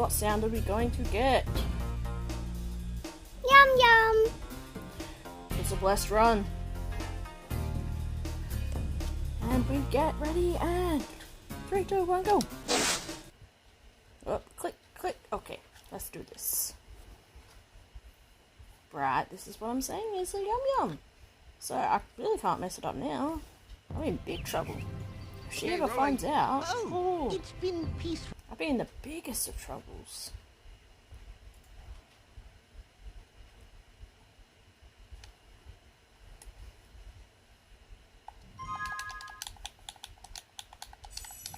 what sound are we going to get? Yum yum. It's a blessed run. And we get ready and 3, 2, 1, go. Oh, click, click. Okay, let's do this. Right, this is what I'm saying is a yum yum. So I really can't mess it up now. I'm in big trouble. If she ever finds out, It's been peaceful. I'll be in the biggest of troubles.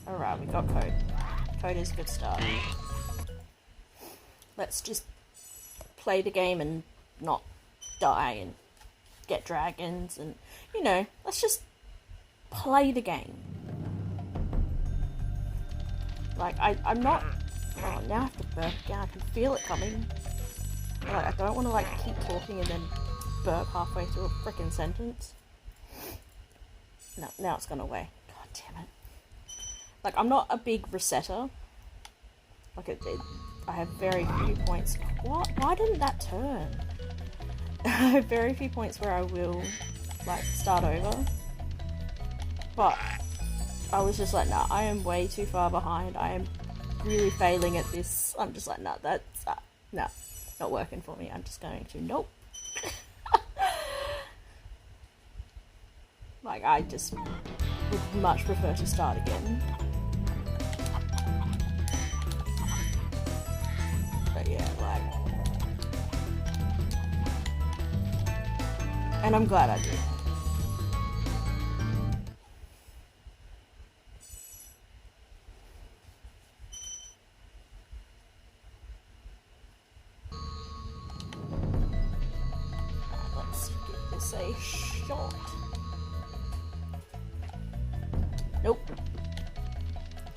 Alright, we got code. Code is a good start. Let's just play the game and not die and get dragons and, you know, let's just play the game. Like, I'm not... Oh, now I have to burp again. I can feel it coming. Like, I don't want to, like, keep talking and then burp halfway through a frickin' sentence. No, now it's gone away. God damn it. Like, I'm not a big resetter. Like, I have very few points. What? Why didn't that turn? I have very few points where I will, like, start over. But I was just like, nah, I am way too far behind. I am really failing at this. I'm just like, nah, that's, nah, not working for me. I'm just going to, nope. Like, I just would much prefer to start again. But yeah, like... And I'm glad I did. Let's give this a shot. Nope.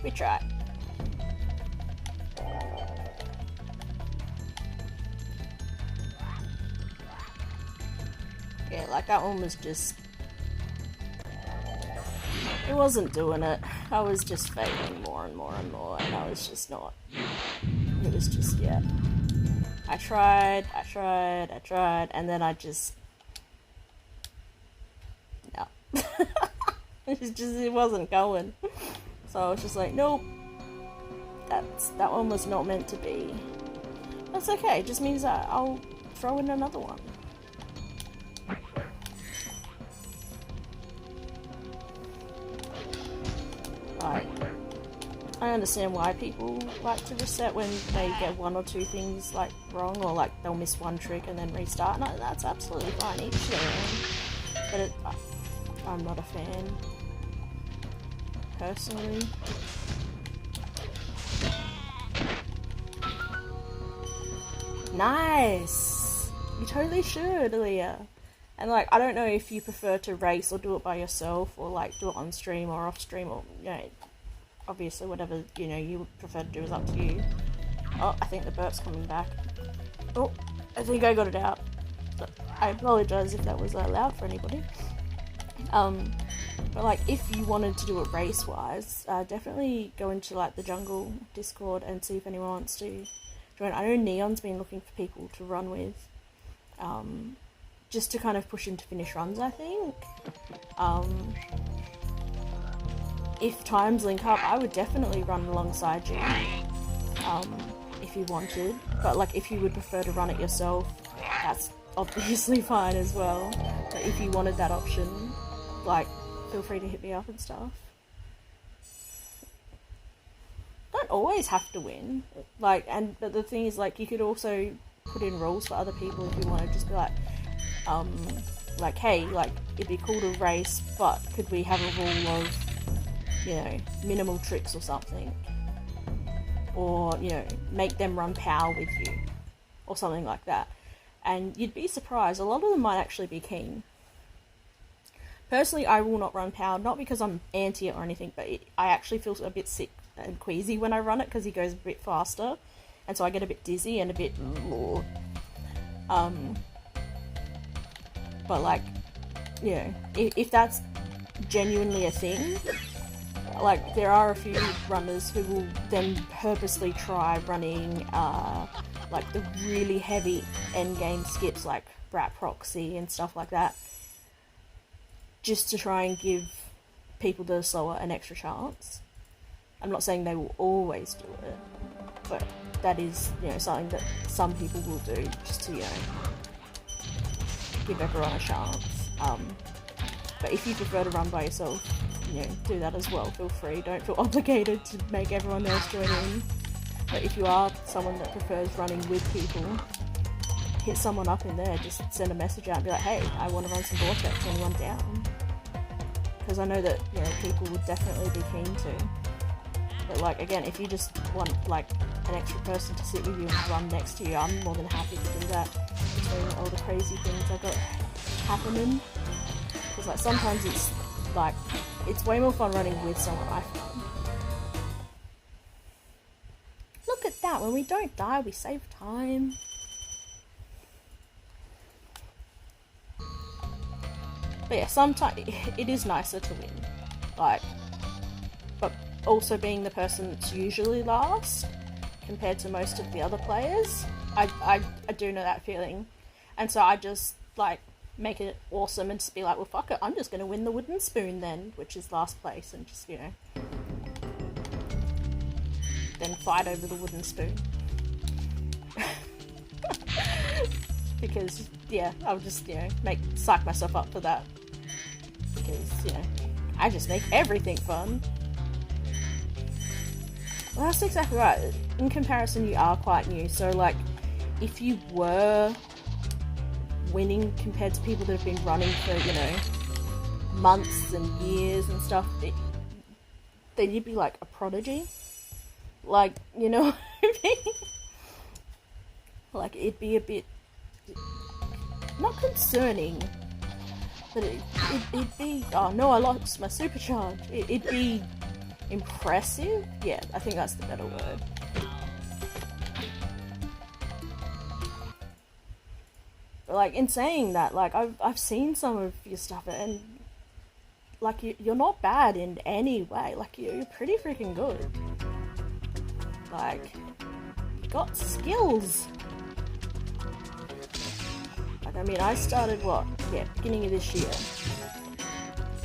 We tried. Yeah, like that one was just... It wasn't doing it. I was just failing more and more and more, and I was just not... It was just, yeah. I tried, and then I just... No. It wasn't going. So I was just like, nope. That one was not meant to be. That's okay, it just means that I'll throw in another one. Like, I understand why people like to reset when they get 1 or 2 things like wrong, or like they'll miss one trick and then restart. No, that's absolutely fine, each their own. But I'm not a fan, personally. Nice! You totally should, Leah. And like, I don't know if you prefer to race or do it by yourself, or like do it on stream or off stream, or, you know, obviously whatever, you know, you would prefer to do is up to you. Oh, I think the burp's coming back. Oh, I think I got it out. I apologise if that was loud for anybody. But like, if you wanted to do it race-wise, definitely go into like the jungle Discord and see if anyone wants to join. I know Neon's been looking for people to run with, just to kind of push him to finish runs, I think. If times link up, I would definitely run alongside you, if you wanted. But like, if you would prefer to run it yourself, that's obviously fine as well. But if you wanted that option, like, feel free to hit me up and stuff. Don't always have to win. Like, but the thing is, like, you could also put in rules for other people if you want to just be like, hey, like, it'd be cool to race, but could we have a rule of, you know, minimal tricks or something? Or, you know, make them run power with you, or something like that. And you'd be surprised, a lot of them might actually be keen. Personally, I will not run power, not because I'm anti it or anything, but I actually feel a bit sick and queasy when I run it, because he goes a bit faster, and so I get a bit dizzy and a bit... But like, you know, if that's genuinely a thing, like, there are a few runners who will then purposely try running, like, the really heavy endgame skips, like Brat Proxy and stuff like that, just to try and give people that are slower an extra chance. I'm not saying they will always do it, but that is, you know, something that some people will do just to, you know, give everyone a chance. But if you prefer to run by yourself, you know, do that as well. Feel free. Don't feel obligated to make everyone else join in. But if you are someone that prefers running with people, hit someone up in there. Just send a message out and be like, hey, I want to run some Vortex. Anyone down? Because I know that, you know, people would definitely be keen to. But, like, again, if you just want, like, an extra person to sit with you and run next to you, I'm more than happy to do that between all the crazy things I've got happening. Because, like, sometimes it's, like, it's way more fun running with someone, I find. Look at that, when we don't die, we save time. But yeah, sometimes it is nicer to win. Like, but also being the person that's usually last compared to most of the other players, I do know that feeling. And so I just, like, make it awesome and just be like, well, fuck it, I'm just going to win the wooden spoon then, which is last place, and just, you know, then fight over the wooden spoon. Because, yeah, I'll just, you know, psych myself up for that. Because, you know, I just make everything fun. Well, that's exactly right. In comparison, you are quite new, so, like, if you were winning compared to people that have been running for, you know, months and years and stuff, then you'd be like a prodigy. Like, you know what I mean? Like, it'd be a bit, not concerning, but it'd be, oh no, I lost my supercharge. It'd be impressive. Yeah, I think that's the better word. But, like, in saying that, like, I've seen some of your stuff, and, like, you're not bad in any way. Like, you're pretty freaking good. Like, you got skills. Like, I mean, I started, what? Yeah, beginning of this year.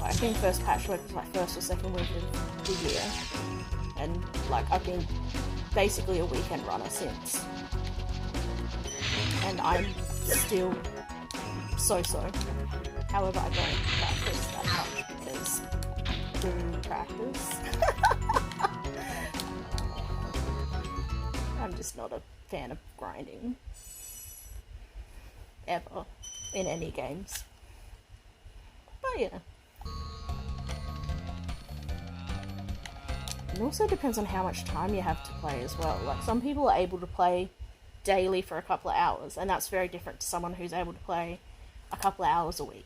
Like, I think first patchwork was like first or second week of the year. And, like, I've been basically a weekend runner since. And I'm still so-so. However, I don't practice that much because through practice. I'm just not a fan of grinding. Ever. In any games. But yeah. It also depends on how much time you have to play as well. Like, some people are able to play daily for a couple of hours, and that's very different to someone who's able to play a couple of hours a week.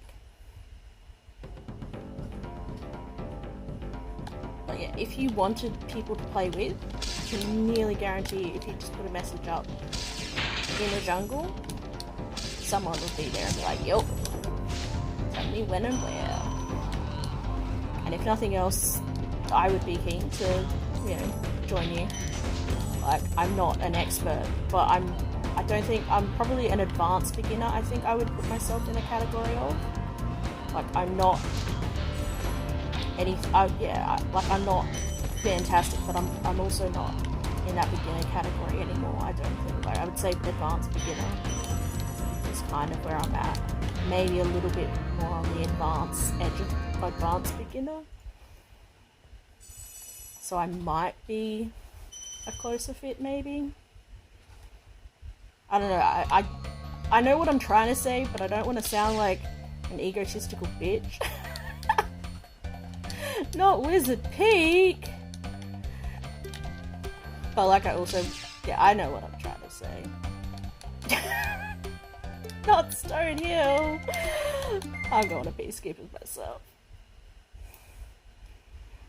But yeah, if you wanted people to play with, I can nearly guarantee if you just put a message up in the jungle, someone would be there and be like, yup, tell me when and where. And if nothing else, I would be keen to, you know, join you. Like, I'm not an expert, but I don't think, I'm probably an advanced beginner, I think I would put myself in a category of. Like, I'm not I'm not fantastic, but I'm also not in that beginner category anymore, I don't think. Like, I would say advanced beginner is kind of where I'm at. Maybe a little bit more on the advanced edge of advanced beginner. So I might be a closer fit, maybe. I don't know, I know what I'm trying to say, but I don't want to sound like an egotistical bitch. Not Wizard Peak! But, like, I also, yeah, I know what I'm trying to say. Not Stonehill! I'm going to peacekeepers myself.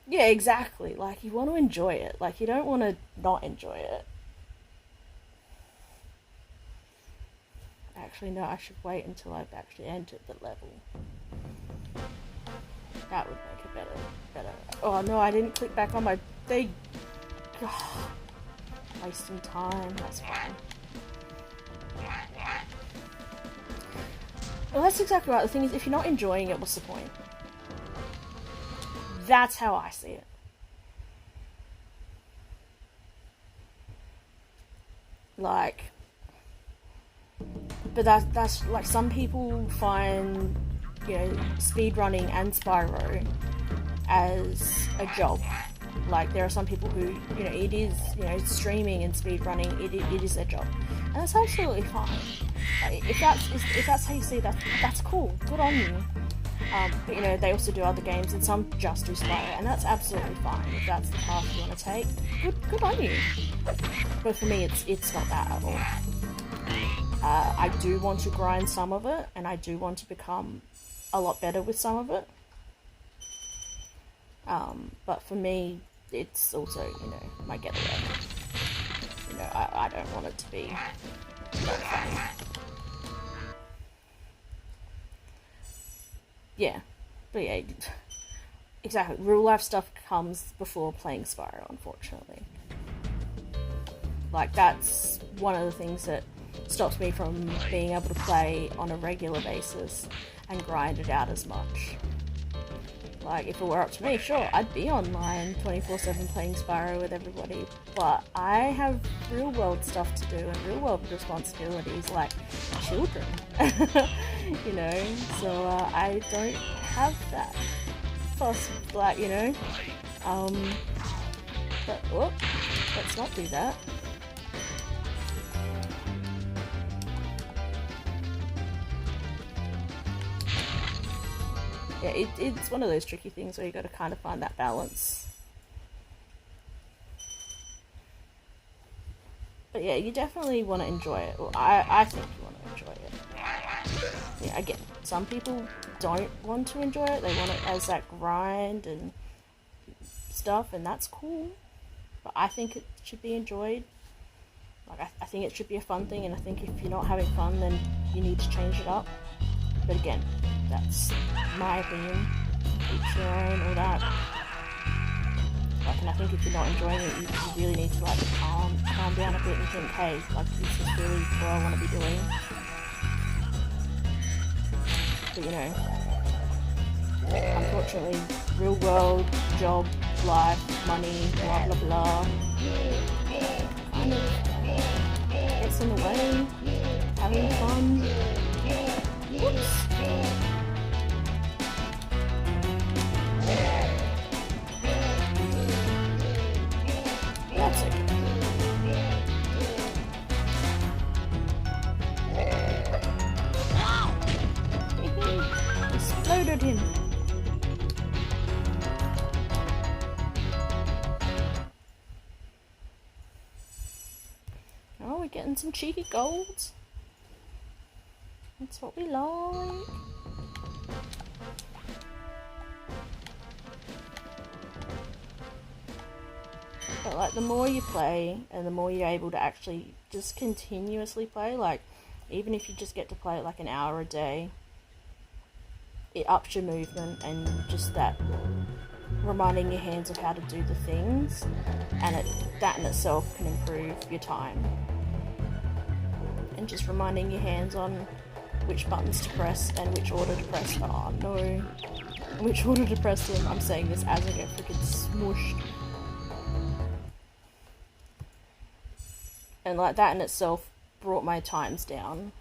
Yeah, exactly. Like, you want to enjoy it. Like, you don't want to not enjoy it. Actually, no, I should wait until I've actually entered the level. That would make it better. better. Oh no, I didn't click back on my thing. Wasting time, that's fine. Well, that's exactly right. The thing is, if you're not enjoying it, what's the point? That's how I see it. Like, but that's like, some people find, you know, speedrunning and Spyro as a job. Like, there are some people who, you know, it is, you know, streaming and speedrunning, it is their job, and that's absolutely fine. Like, if that's how you see that, that's cool. Good on you. But you know, they also do other games, and some just do Spyro, and that's absolutely fine. If that's the path you want to take, good on you. But for me, it's not that at all. I do want to grind some of it, and I do want to become a lot better with some of it. But for me, it's also, you know, my getaway. You know, I don't want it to be not fun. Yeah, but yeah, exactly. Real life stuff comes before playing Spyro, unfortunately. Like, that's one of the things that stops me from being able to play on a regular basis and grind it out as much. Like, if it were up to me, sure, I'd be online 24/7 playing Spyro with everybody, but I have real world stuff to do and real world responsibilities, like children. You know, so I don't have that. Plus, like, you know, but, whoop, let's not do that. Yeah, it's one of those tricky things where you got to kind of find that balance. But yeah, you definitely want to enjoy it. Well, I think you want to enjoy it. Yeah, again, some people don't want to enjoy it. They want it as that grind and stuff, and that's cool. But I think it should be enjoyed. Like, I think it should be a fun thing, and I think if you're not having fun, then you need to change it up. But again, that's my opinion. Each your own, all that. Like, and I think if you're not enjoying it, you really need to, like, calm down a bit and think, hey, like, this is really what I want to be doing. But, you know, unfortunately, real world, job, life, money, blah blah blah, kind of gets in the way. Having fun. Whoops. That's okay. Exploded him. Oh, we're getting some cheeky golds. That's what we like. But like, the more you play and the more you're able to actually just continuously play, like, even if you just get to play it like an hour a day, it ups your movement and just that reminding your hands of how to do the things, and that in itself can improve your time. And just reminding your hands on which buttons to press and which order to press. Oh no. Which order to press them. I'm saying this as I get freaking smooshed. And like, that in itself brought my times down.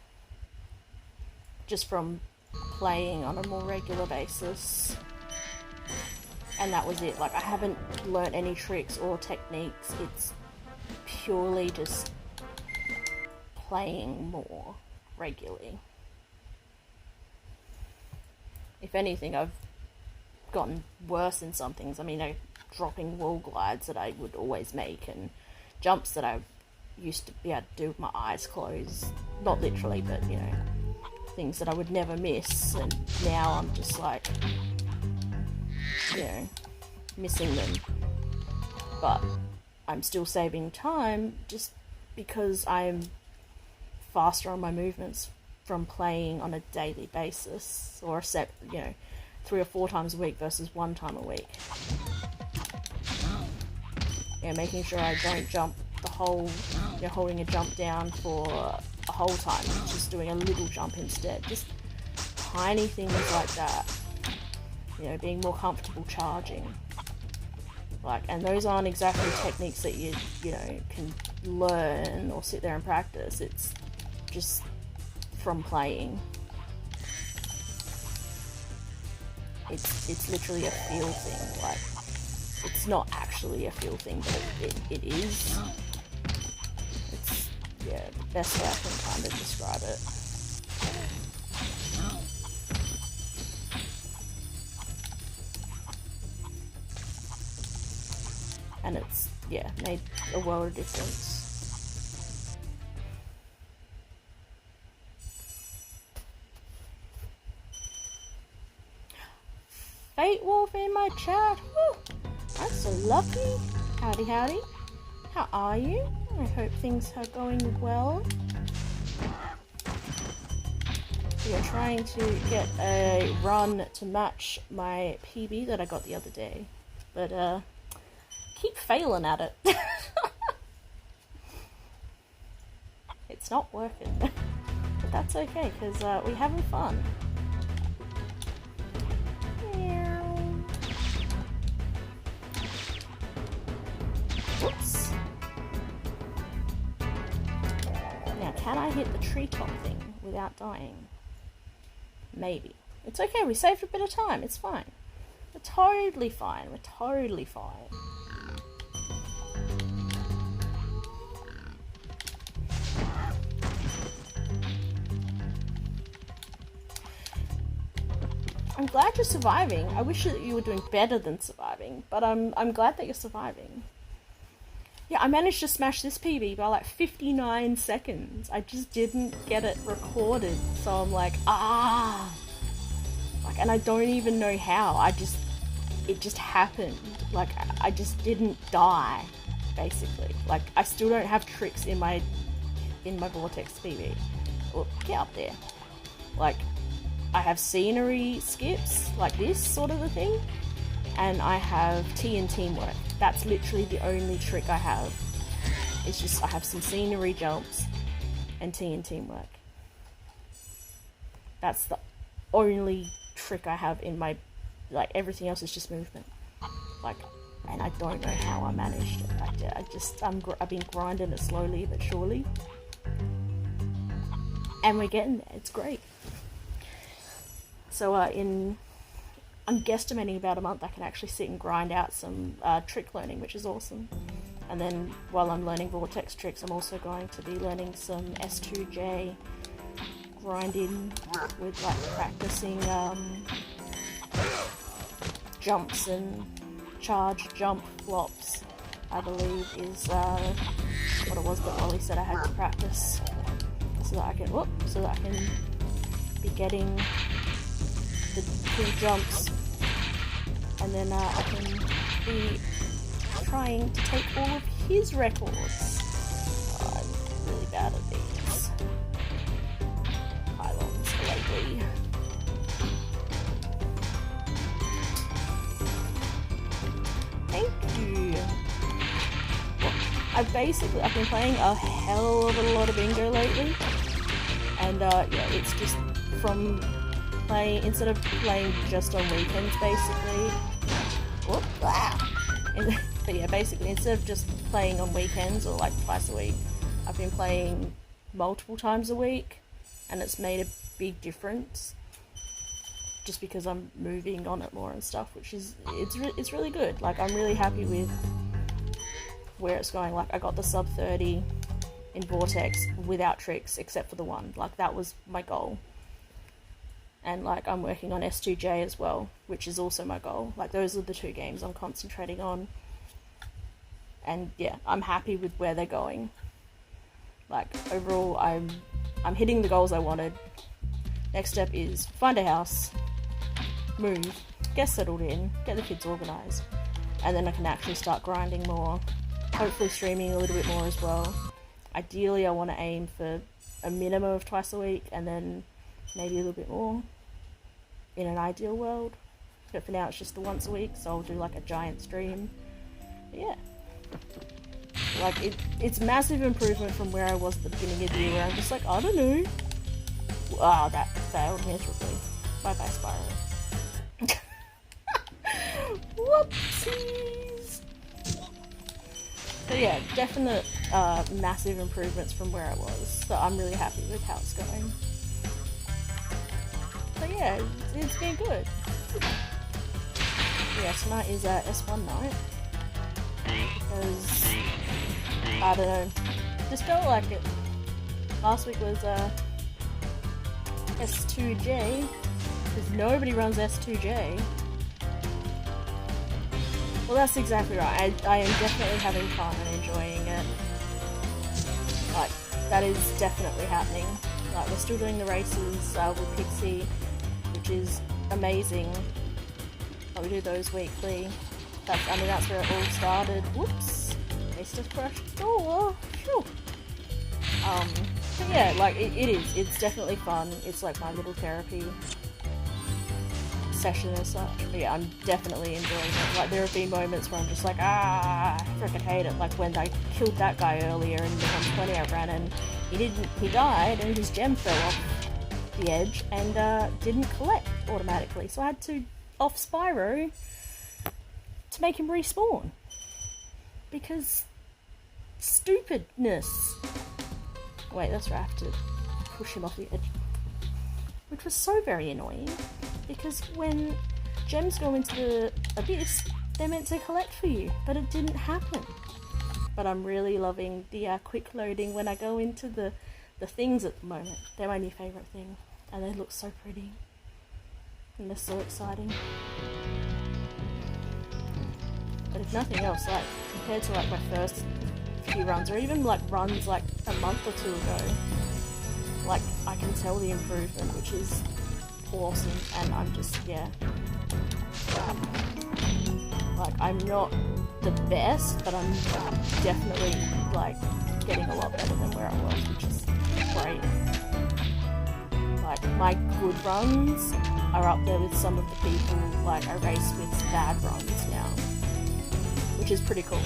Just from playing on a more regular basis. And that was it. Like, I haven't learnt any tricks or techniques. It's purely just playing more regularly. If anything, I've gotten worse in some things. I mean, dropping wall glides that I would always make, and jumps that I used to be able to do with my eyes closed. Not literally, but, you know, things that I would never miss, and now I'm just like, you know, missing them. But I'm still saving time just because I'm faster on my movements from playing on a daily basis, or a 3 or 4 times a week versus 1 time a week. Yeah, making sure I don't jump the whole, holding a jump down for a whole time, just doing a little jump instead. Just tiny things like that. Being more comfortable charging. And those aren't exactly techniques that you can learn or sit there and practice. It's just from playing. It's literally a feel thing. It's not actually a feel thing, but it is. It's, the best way I can kind of describe it. And it's, made a world of difference. Fate Wolf in my chat. Woo! I'm so lucky. Howdy, howdy. How are you? I hope things are going well. We are trying to get a run to match my PB that I got the other day. But, keep failing at it. It's not working. But that's okay, because we're having fun. Whoops. Now, can I hit the treetop thing without dying? Maybe. It's okay, we saved a bit of time, it's fine. We're totally fine, we're totally fine. I'm glad you're surviving. I wish that you were doing better than surviving, but I'm glad that you're surviving. Yeah, I managed to smash this PB by like 59 seconds. I just didn't get it recorded, so I'm like, and I don't even know how. It just happened. I just didn't die, basically. I still don't have tricks in my Vortex PB. Well, get up there. I have scenery skips, like this sort of a thing, and I have T and teamwork. That's literally the only trick I have. It's just I have some scenery jumps and T and teamwork. That's the only trick I have in my, everything else is just movement. And I don't know how I managed it. I've been grinding it slowly but surely. And we're getting there, it's great. So I'm guesstimating about a month I can actually sit and grind out some trick learning, which is awesome. And then while I'm learning Vortex tricks, I'm also going to be learning some S2J grinding with practicing jumps and charge jump flops, I believe is what it was that Ollie said I had to practice so that I can be getting the 2 jumps, and then I can be trying to take all of his records. I'm really bad at these pylons lately. Thank you. Well, I've been playing a hell of a lot of bingo lately, and it's just from instead of playing just on weekends, basically. But yeah, basically, instead of just playing on weekends or twice a week, I've been playing multiple times a week, and it's made a big difference. Just because I'm moving on it more and stuff, which is it's really good. I'm really happy with where it's going. I got the sub 30 in Vortex without tricks, except for the one. That was my goal. And I'm working on S2J as well, which is also my goal. Those are the 2 games I'm concentrating on. And yeah, I'm happy with where they're going. Overall, I'm hitting the goals I wanted. Next step is find a house, move, get settled in, get the kids organised, and then I can actually start grinding more. Hopefully streaming a little bit more as well. Ideally, I want to aim for a minimum of twice a week, and then maybe a little bit more in an ideal world. But for now it's just the once a week, so I'll do like a giant stream. But yeah. Like, it's massive improvement from where I was at the beginning of the year, where I'm just like, I don't know. Ah, that failed miserably. Bye bye, Spyro. Whoopsies! So yeah, definite massive improvements from where I was. So I'm really happy with how it's going. So yeah, it's been good. Yeah, tonight is S1 night. Because, I don't know, just felt like it. Last week was S2J, because nobody runs S2J. Well, that's exactly right. I am definitely having fun and enjoying it. Like, that is definitely happening. Like, we're still doing the races with Pixie, which is amazing. Like, we do those weekly. That's where it all started. Whoops! It's just crashed the door. Phew. But yeah, like, it is. It's definitely fun. It's like my little therapy session as such. But yeah, I'm definitely enjoying it. Like, there have been moments where I'm just like, I freaking hate it. Like when I killed that guy earlier in the 120 I ran, and he died and his gem fell off the edge and didn't collect automatically. So I had to off Spyro to make him respawn. Because stupidness. Wait, that's right, I have to push him off the edge. Which was so very annoying, because when gems go into the abyss, they're meant to collect for you, but it didn't happen. But I'm really loving the quick loading when I go into the things at the moment. They're my new favourite thing, and they look so pretty. And they're so exciting. But if nothing else, like, compared to like my first few runs, or even like runs like a month or two ago, like, I can tell the improvement, which is awesome, and I'm just, yeah. Like, I'm not the best, but I'm definitely, like, getting a lot better than where I was, which is great. Like, my good runs are up there with some of the people, like, I race with bad runs now, which is pretty cool.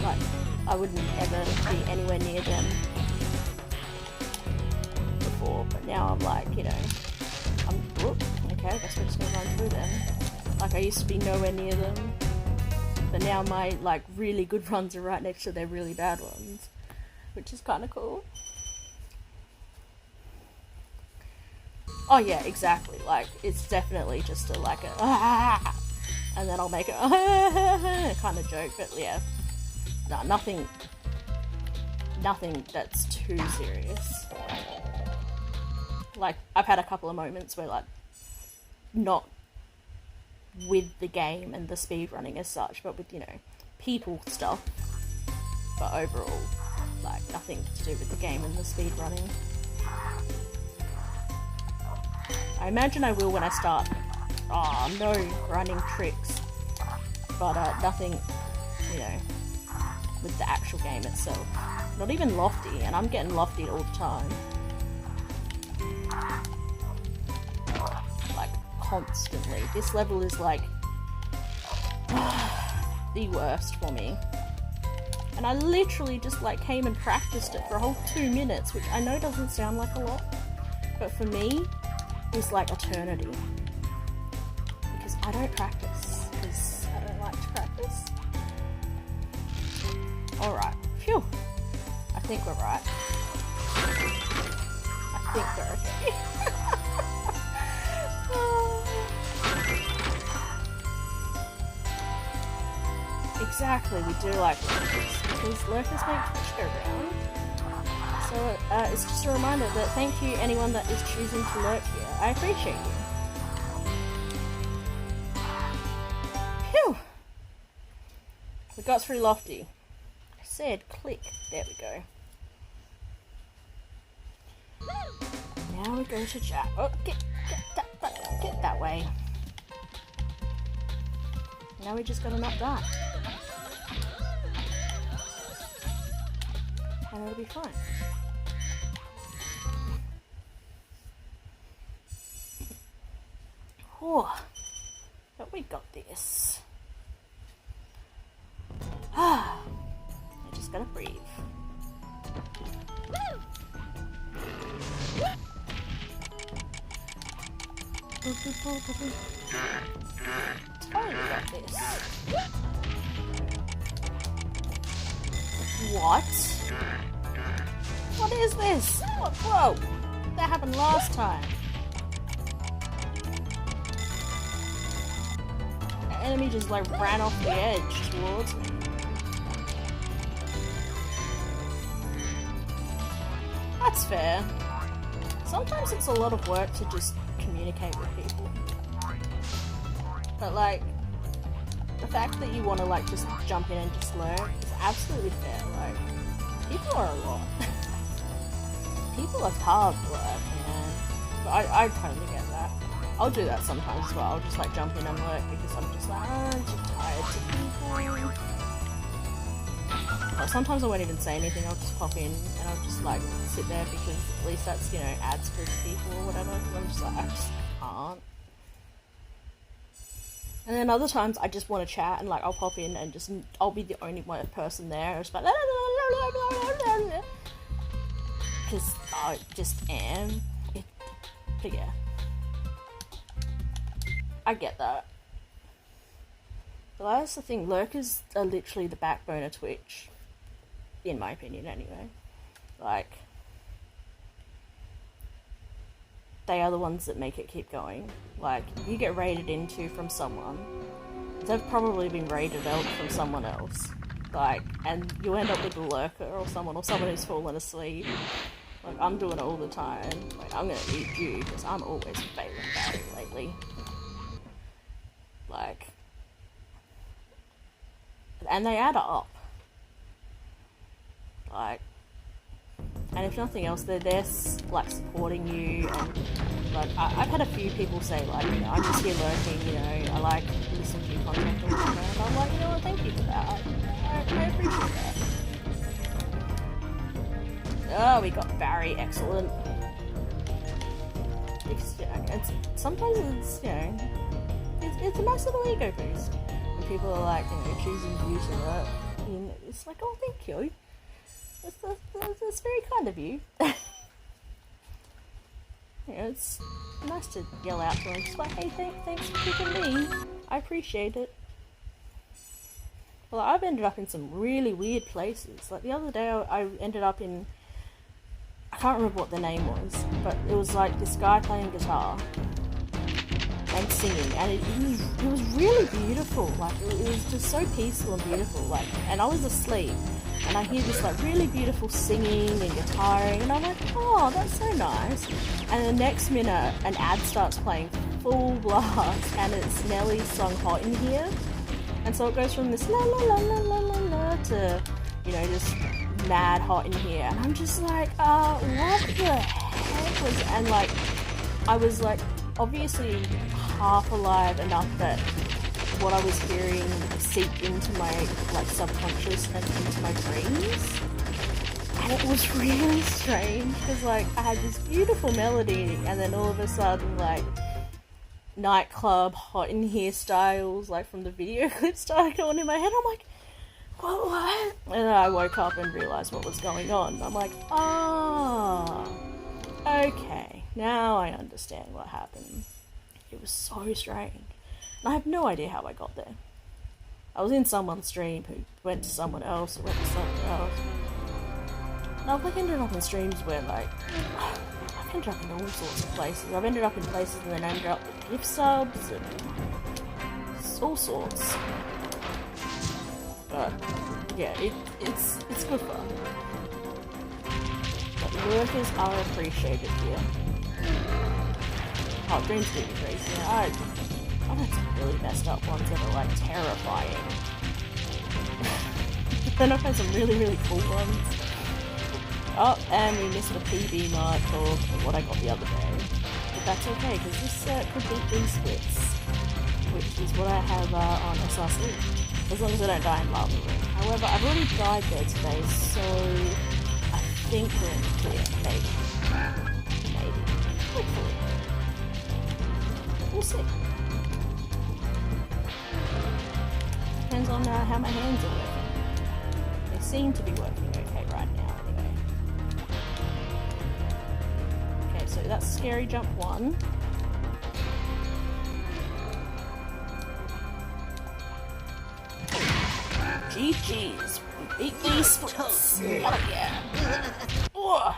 Like, I wouldn't ever be anywhere near them before, but now I'm like, you know, okay, I guess we're just gonna run through them. Like, I used to be nowhere near them, but now my, like, really good runs are right next to their really bad ones, which is kind of cool. Oh yeah, exactly, like, it's definitely just a, like, a and then I'll make it kind of joke, but yeah, no, nothing that's too serious. Like, I've had a couple of moments where, like, not with the game and the speedrunning as such, but with, you know, people stuff. But overall, like, nothing to do with the game and the speedrunning. I imagine I will when I start, running tricks. But nothing, you know, with the actual game itself. Not even lofty, and I'm getting lofty all the time. Like, constantly. This level is like the worst for me. And I literally just like came and practiced it for a whole 2 minutes, which I know doesn't sound like a lot, but for me is like eternity. Because I don't practice, because I don't like to practice. Alright, phew. I think we're right. I think we're okay. Exactly, we do like lurkers, because lurkers make Twitch go round. So it's just a reminder that thank you anyone that is choosing to lurk here. I appreciate you. Phew! We got through lofty. I said click. There we go. Now we go to chat. Oh, get that way. Now we just gotta knock that. And it'll be fine. Oh, but we got this. I just gotta breathe. Totally got this. What? What is this? What? Whoa! That happened last time. The enemy just like ran off the edge towards me. That's fair. Sometimes it's a lot of work to just communicate with people. But like, the fact that you want to like just jump in and just learn is absolutely fair. Like, people are a lot. People are hard work, man. But I totally get that. I'll do that sometimes as well. I'll just like jump in and work because I'm just like, oh, I'm too tired to people. Or sometimes I won't even say anything. I'll just pop in and I'll just like sit there because at least that's, you know, ads for people or whatever. Because I'm just like, I just can't. And then other times I just want to chat and like I'll pop in and just I'll be the only one person there. It's like because I just am. But yeah, I get that. But that's the thing. Lurkers are literally the backbone of Twitch, in my opinion, anyway. Like, they are the ones that make it keep going. Like, you get raided into from someone, they've probably been raided out from someone else. Like, and you end up with a lurker or someone who's fallen asleep. Like, I'm doing it all the time. Like, I'm gonna eat you because I'm always failing badly lately. Like, and they add up. Like, and if nothing else, they're there, like, supporting you, and, like, I've had a few people say, like, you know, I'm just here lurking, you know, I like listening to your content, and I'm like, you know what, thank you for that, I appreciate that. Oh, we got Barry, excellent. Because, you know, sometimes it's, you know, it's a nice little ego boost. When people are, like, you know, choosing to use it, and it's like, oh, thank you. That's very kind of you. You know, it's nice to yell out to them, just like, hey, thanks for picking me. I appreciate it. Well, I've ended up in some really weird places. Like, the other day I ended up in, I can't remember what the name was, but it was like this guy playing guitar and singing, and it was really beautiful. Like, it was just so peaceful and beautiful. Like, and I was asleep. And I hear this like really beautiful singing and guitaring, and I'm like, oh, that's so nice. And the next minute, an ad starts playing full blast, and it's Nelly's song "Hot in Here." And so it goes from this la la la la la la la to, you know, just mad hot in here. And I'm just like, what the heck was? And like, I was like, obviously half alive enough that what I was hearing seeped into my like subconscious and into my dreams, and it was really strange because like I had this beautiful melody, and then all of a sudden like nightclub hot in here styles like from the video clip started going in my head. I'm like, what? And then I woke up and realized what was going on. I'm like, okay, now I understand what happened. It was so strange. I have no idea how I got there. I was in someone's stream who went to someone else, who went to someone else. And I've like ended up in streams where like, I've ended up in all sorts of places. I've ended up in places and then ended up with gift subs and all sorts. But yeah, it's good fun. But workers are appreciated here. Oh, dreams do be crazy. I've had some really messed up ones that are like terrifying. Then I've had some really, really cool ones. Oh, and we missed a PB mark for what I got the other day. But that's okay, because this could beat these splits, which is what I have on SRC. As long as I don't die in lava room. However, I've already died there today, so I think we're in the clear. Maybe. Hopefully. We'll see. Depends on how my hands are working. They seem to be working okay right now, anyway. Okay, so that's scary jump 1. GG's. We beat these splits. Hell yeah. Ugh.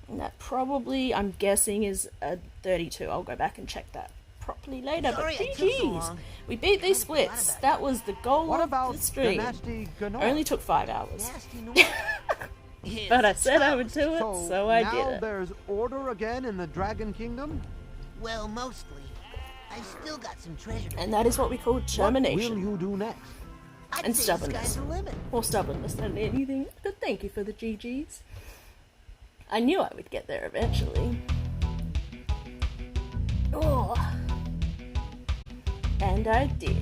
And that probably, I'm guessing, is a 32. I'll go back and check that properly later. Sorry But I took so GG's. long. We beat these splits. That was the goal What of about the the stream. nasty Gnome? Only took 5 hours. Nasty noise. But I said I would do it, so I now did it. there's order again in the Dragon Kingdom? Well, mostly. I still got some treasure. And that is what we call What will determination. you do next? I'd and say stubbornness. The sky's the limit. Or stubbornness than anything. But thank you for the GG's. I knew I would get there eventually. Oh. And I did.